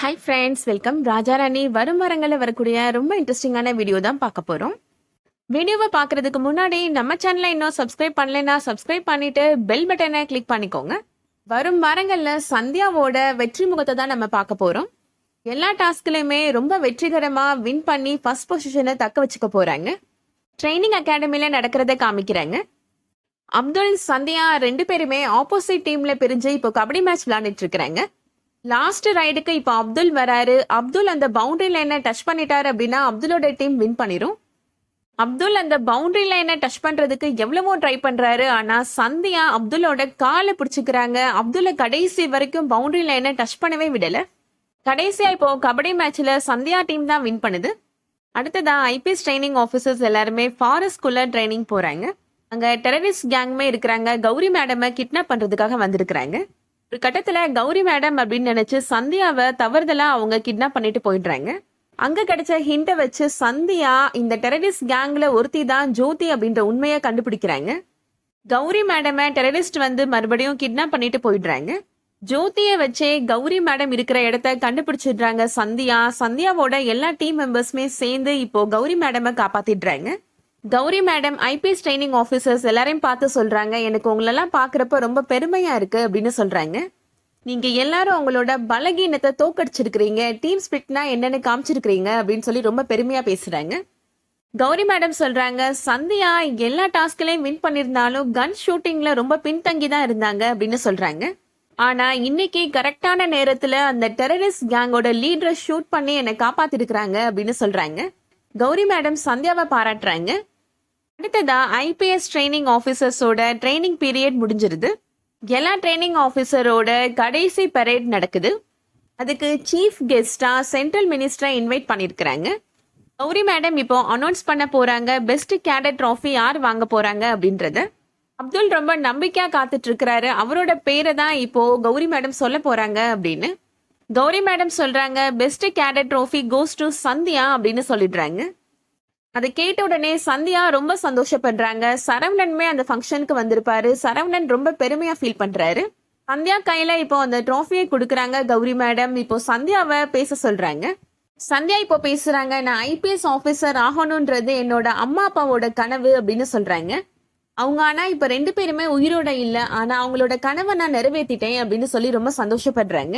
Hi friends, welcome. Raja Rani வரும் வாரங்களில் வரக்கூடிய ரொம்ப இன்ட்ரெஸ்டிங்கான வீடியோ தான் பார்க்க போகிறோம். வீடியோவை பார்க்குறதுக்கு முன்னாடி நம்ம சேனலை இன்னும் சப்ஸ்கிரைப் பண்ணலைன்னா சப்ஸ்கிரைப் பண்ணிட்டு பெல் பட்டனை கிளிக் பண்ணிக்கோங்க. வரும் வாரங்களில் சந்தியாவோட வெற்றி முகத்தை தான் நம்ம பார்க்க போகிறோம். எல்லா டாஸ்க்லையுமே ரொம்ப வெற்றிகரமாக வின் பண்ணி ஃபர்ஸ்ட் பொசிஷனை தக்க வச்சுக்க போகிறாங்க. ட்ரைனிங் அகாடமியில் நடக்கிறத காமிக்கிறாங்க. அப்துல், சந்தியா ரெண்டு பேருமே ஆப்போசிட் டீமில் பிரிஞ்சு இப்போ கபடி மேட்ச் விளையாண்டுட்டு இருக்கிறாங்க. லாஸ்ட் ரைடுக்கு இப்போ அப்துல் வராரு. அப்துல் அந்த பவுண்டரி லைனை டச் பண்ணிட்டாரு அப்படின்னா அப்துலோட டீம் வின் பண்ணிரும். அப்துல் அந்த பவுண்டரி லைனை டச் பண்றதுக்கு எவ்வளவோ ட்ரை பண்றாரு. ஆனா சந்தியா அப்துலோட காலை பிடிச்சிக்கிறாங்க. அப்துல்ல கடைசி வரைக்கும் பவுண்டரி லைனை டச் பண்ணவே விடல. கடைசியா இப்போ கபடி மேட்ச்ல சந்தியா டீம் தான் வின் பண்ணுது. அடுத்ததா ஐபிஎஸ் ட்ரைனிங் ஆஃபீஸர்ஸ் எல்லாருமே ஃபாரஸ்ட்குள்ள ட்ரைனிங் போறாங்க. அங்க டெரரிஸ்ட் கேங்மே இருக்கிறாங்க. கௌரி மேடமை கிட்னாப் பண்றதுக்காக வந்திருக்கிறாங்க. ஒரு கட்டத்துல கௌரி மேடம் அப்படின்னு நினைச்சு சந்தியாவை தவறுதலா அவங்க கிட்னாப் பண்ணிட்டு போயிடுறாங்க. அங்க கிடைச்ச ஹிண்ட வச்சு சந்தியா இந்த டெரரிஸ்ட் கேங்ல ஒருத்தி தான் ஜோதி அப்படின்ற உண்மையை கண்டுபிடிக்கிறாங்க. கௌரி மேடமை டெரரிஸ்ட் வந்து மறுபடியும் கிட்னாப் பண்ணிட்டு போயிடுறாங்க. ஜோதியை வச்சே கௌரி மேடம் இருக்கிற இடத்த கண்டுபிடிச்சிடுறாங்க சந்தியா. சந்தியாவோட எல்லா டீம் மெம்பர்ஸுமே சேர்ந்து இப்போ கௌரி மேடமை காப்பாத்திடுறாங்க. Gauri madam IPS training officers எல்லாரையும் பார்த்து சொல்றாங்க, எனக்கு உங்களெல்லாம் பார்க்குறப்ப ரொம்ப பெருமையா இருக்கு அப்படின்னு சொல்றாங்க. நீங்க எல்லாரும் உங்களோட பலகீனத்தை தோக்கடிச்சிருக்கிறீங்க, டீம் ஸ்பிரிட்னா என்னன்னு காமிச்சிருக்கிறீங்க அப்படின்னு சொல்லி ரொம்ப பெருமையா பேசுறாங்க. கௌரி மேடம் சொல்றாங்க, சந்தியா எல்லா டாஸ்க்லையும் வின் பண்ணியிருந்தாலும் கன் ஷூட்டிங்ல ரொம்ப பின்தங்கி தான் இருந்தாங்க அப்படின்னு சொல்றாங்க. ஆனா இன்னைக்கு கரெக்டான நேரத்துல அந்த டெரரிஸ்ட் கேங்கோட லீடரை ஷூட் பண்ணி என்னை காப்பாத்திருக்கிறாங்க அப்படின்னு சொல்றாங்க. கௌரி மேடம் சந்தியாவை பாராட்டுறாங்க. அடுத்ததா ஐபிஎஸ் ட்ரைனிங் ஆஃபீஸர்ஸோட ட்ரைனிங் பீரியட் முடிஞ்சிருது. எல்லா ட்ரைனிங் ஆஃபீஸரோட கடைசி பரேட் நடக்குது. அதுக்கு சீஃப் கெஸ்டா சென்ட்ரல் மினிஸ்டரை இன்வைட் பண்ணியிருக்கிறாங்க. கௌரி மேடம் இப்போ அனௌன்ஸ் பண்ண போறாங்க பெஸ்ட் கேடட் ட்ராஃபி யார் வாங்க போறாங்க அப்படின்றத. அப்துல் ரொம்ப நம்பிக்கையா காத்துட்டு இருக்கிறாரு. அவரோட பேரை தான் இப்போ கௌரி மேடம் சொல்ல போறாங்க அப்படின்னு. கௌரி மேடம் சொல்றாங்க, best cadet trophy goes to Sandhya அப்படின்னு சொல்லிடுறாங்க. அதை கேட்ட உடனே சந்தியா ரொம்ப சந்தோஷப்படுறாங்க. சரவணனுமே அந்த ஃபங்க்ஷனுக்கு வந்திருப்பாரு. சரவணன் ரொம்ப பெருமையா ஃபீல் பண்றாரு. சந்தியா கையில இப்போ அந்த ட்ராஃபியை கொடுக்குறாங்க கௌரி மேடம். இப்போ சந்தியாவை பேச சொல்றாங்க. சந்தியா இப்போ பேசுறாங்க, நான் ஐபிஎஸ் ஆஃபீஸர் ஆகணும்ன்றது என்னோட அம்மா அப்பாவோட கனவு அப்படின்னு சொல்றாங்க. அவங்க ஆனா இப்ப ரெண்டு பேருமே உயிரோட இல்லை, ஆனா அவங்களோட கனவை நான் நிறைவேற்றிட்டேன் அப்படின்னு சொல்லி ரொம்ப சந்தோஷப்படுறாங்க.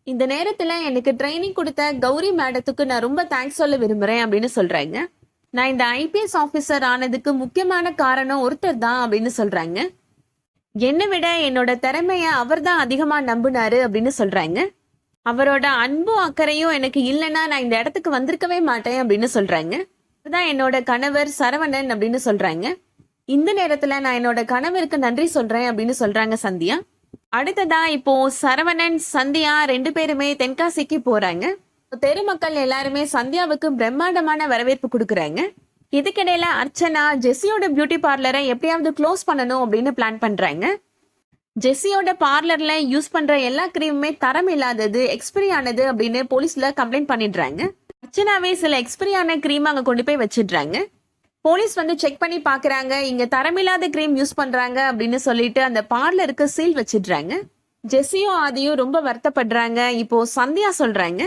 இந்த நேரத்துல எனக்கு ட்ரைனிங் கொடுத்த கௌரி மேடத்துக்கு நான் ரொம்ப தேங்க்ஸ் சொல்ல விரும்புறேன் அப்படின்னு சொல்றாங்க. நான் இந்த ஐபிஎஸ் ஆஃபீஸர் ஆனதுக்கு முக்கியமான காரணம் ஒருத்தர் தான் அப்படின்னு சொல்றாங்க. என்னை விட என்னோட திறமைய அவர் தான் அதிகமா நம்பினாரு அப்படின்னு சொல்றாங்க. அவரோட அன்பும் அக்கறையும் எனக்கு இல்லைன்னா நான் இந்த இடத்துக்கு வந்திருக்கவே மாட்டேன் அப்படின்னு சொல்றாங்க. அதுதான் என்னோட கணவர் சரவணன் அப்படின்னு சொல்றாங்க. இந்த நேரத்துல நான் என்னோட கணவருக்கு நன்றி சொல்றேன் அப்படின்னு சொல்றாங்க சந்தியா. அடுத்ததா இப்போ சரவணன் சந்தியா ரெண்டு பேருமே தென்காசிக்கு போறாங்க. தெரு மக்கள் எல்லாருமே சந்தியாவுக்கு பிரம்மாண்டமான வரவேற்பு கொடுக்குறாங்க. இதுக்கிடையில அர்ச்சனா ஜெஸ்ஸியோட பியூட்டி பார்லரை எப்படியாவது க்ளோஸ் பண்ணணும் அப்படின்னு பிளான் பண்றாங்க. ஜெஸ்ஸியோட பார்லர்ல யூஸ் பண்ற எல்லா கிரீமுமே தரம் இல்லாதது, எக்ஸ்பைரி ஆனது அப்படின்னு போலீஸ்ல கம்ப்ளைண்ட் பண்ணிடுறாங்க. அர்ச்சனாவே சில எக்ஸ்பைரி ஆன கிரீம் அங்க கொண்டு போய் வச்சிடுறாங்க. போலீஸ் வந்து செக் பண்ணி பாக்குறாங்க, இங்க தரமில்லாத கிரீம் யூஸ் பண்றாங்க அப்படின்னு சொல்லிட்டு அந்த பார்லருக்கு சீல் வச்சிடுறாங்க. ஜெஸ்ஸியும் ஆதியும் ரொம்ப வருத்தப்படுறாங்க. இப்போ சந்தியா சொல்றாங்க,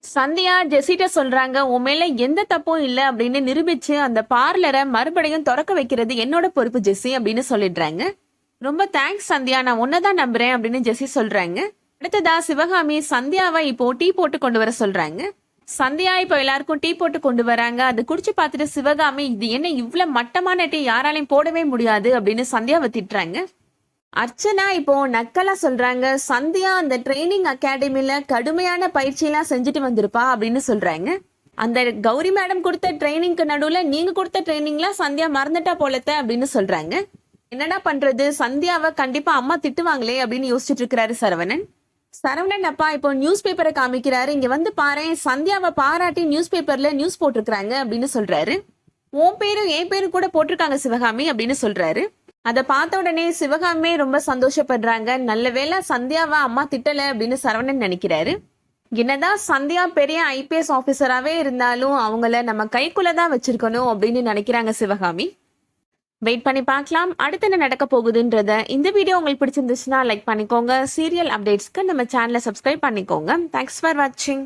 சந்தியா ஜெசிட்ட சொல்றாங்க, உன் மேல எந்த தப்பும் இல்லை அப்படின்னு நிரூபிச்சு அந்த பார்லரை மறுபடியும் திறக்க வைக்கிறது என்னோட பொறுப்பு ஜெஸ்ஸி அப்படின்னு சொல்லிடுறாங்க. ரொம்ப தேங்க்ஸ் சந்தியா, நான் உன்னதான் நம்புறேன் அப்படின்னு ஜெஸ்ஸி சொல்றாங்க. அடுத்ததா சிவகாமி சந்தியாவை இப்போ டீ போட்டு கொண்டு வர சொல்றாங்க. சந்தியா இப்போ எல்லாருக்கும் டீ போட்டு கொண்டு வராங்க. அது குடிச்சு பார்த்துட்டு சிவகாமி, இது என்ன இவ்வளவு மட்டமான டீ, யாராலையும் போடவே முடியாது அப்படின்னு சந்தியாவை திட்டுறாங்க. அர்ச்சனா இப்போ நக்கலா சொல்றாங்க, சந்தியா அந்த ட்ரைனிங் அகாடமில கடுமையான பயிற்சியெல்லாம் செஞ்சுட்டு வந்திருப்பா அப்படின்னு சொல்றாங்க. அந்த கௌரி மேடம் கொடுத்த ட்ரைனிங்க்கு நடுவுல நீங்க கொடுத்த ட்ரைனிங்லாம் சந்தியா மறந்துட்டா போலத்த அப்படின்னு சொல்றாங்க. என்னடா பண்றது, சந்தியாவை கண்டிப்பா அம்மா திட்டுவாங்களே அப்படின்னு யோசிச்சுட்டு இருக்கிறாரு சரவணன். சரவணன் அப்பா இப்போ நியூஸ் பேப்பரை காமிக்கிறாரு. இங்க வந்து பாரு, சந்தியாவை பாராட்டி நியூஸ் பேப்பர்ல நியூஸ் போட்டிருக்கிறாங்க அப்படின்னு சொல்றாரு. உன் பேரும் என் பேரும் கூட போட்டிருக்காங்க சிவகாமி அப்படின்னு சொல்றாரு. அதை பார்த்த உடனே சிவகாமே ரொம்ப சந்தோஷப்படுறாங்க. நல்ல வேளை சந்தியாவை அம்மா திட்டல அப்படின்னு சரவணன் நினைக்கிறாரு. என்னதான் சந்தியா பெரிய ஐபிஎஸ் ஆஃபீஸராகவே இருந்தாலும் அவங்கள நம்ம கைக்குள்ளதான் வச்சிருக்கணும் அப்படின்னு நினைக்கிறாங்க சிவகாமி. வெயிட் பண்ணி பார்க்கலாம் அடுத்து என்ன நடக்க போகுதுன்றத. இந்த வீடியோ உங்களுக்கு பிடிச்சிருந்துச்சுன்னா லைக் பண்ணிக்கோங்க. சீரியல் அப்டேட்ஸ்க்கு நம்ம சேனலை சப்ஸ்கிரைப் பண்ணிக்கோங்க. தேங்க்ஸ் ஃபார் வாட்சிங்.